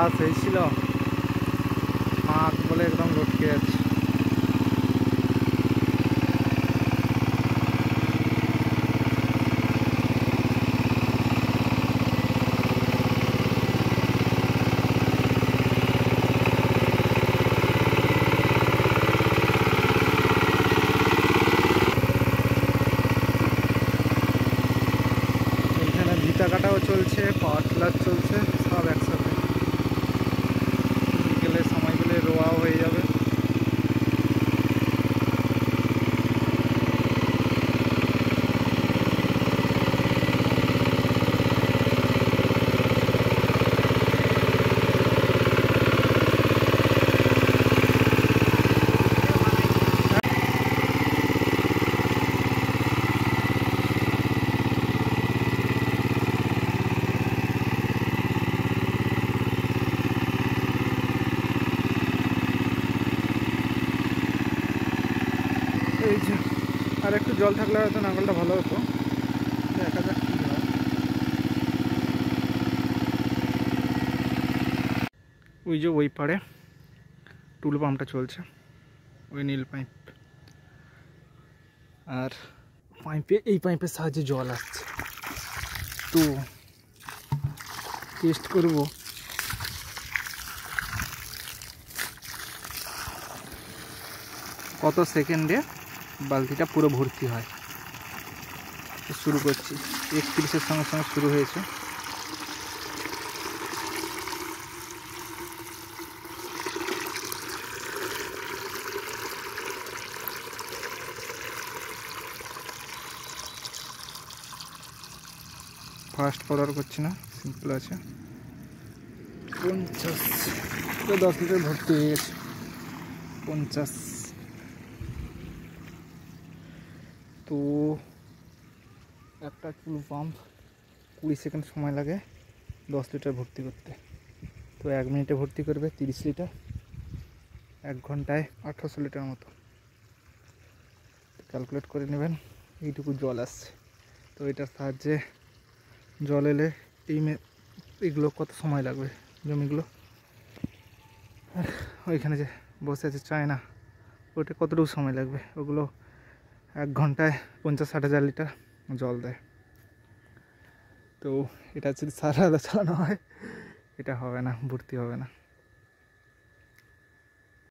কাজ হয়েছিল, ফাঁক বলে একদম লটকে আছে। ভিটা কাটাও চলছে, পাওয়ার টিলার চলছে, সব একসাথে। বিকেলে সময় পেলে রোয়াও হয়ে যাবে। এই যে আর একটু জল থাকলে হয়তো নাঙ্গলটা ভালো হতো, দেখা যাক কী হয়। ওই যে ওই পাড়ে টুল পাম্পটা চলছে, ওই নীল পাইপ, আর পাইপে এই পাইপের সাহায্যে জল আসছে। তো টেস্ট করব কত সেকেন্ডে বালতিটা পুরো ভর্তি হয়। শুরু করছি, 31-এর সঙ্গে সঙ্গে শুরু হয়েছে। ফাস্ট ফরওয়ার্ড করছি না, সিম্পল আছে। 50, 10 লিটার ভর্তি হয়ে গেছে। 50। তো একটা টুলু পাম্প 20 সেকেন্ড সময় লাগে 10 লিটার ভর্তি করতে। তো 1 মিনিটে ভর্তি করবে 30 লিটার, 1 ঘন্টায় 1800 লিটার মতো। ক্যালকুলেট করে নেবেন এইটুকু জল আসছে। তো এটার সাহায্যে জল এলে এইগুলো কত সময় লাগবে, জমিগুলো। আর ওইখানে যে বসে আছে চায়না, ওইটা কতটুকু সময় লাগবে, ওগুলো 1 ঘন্টায় 50-60 হাজার লিটার জল দেয়। তো এটা যদি সারা আলো চালানো হয়, এটা হবে না, ভর্তি হবে না।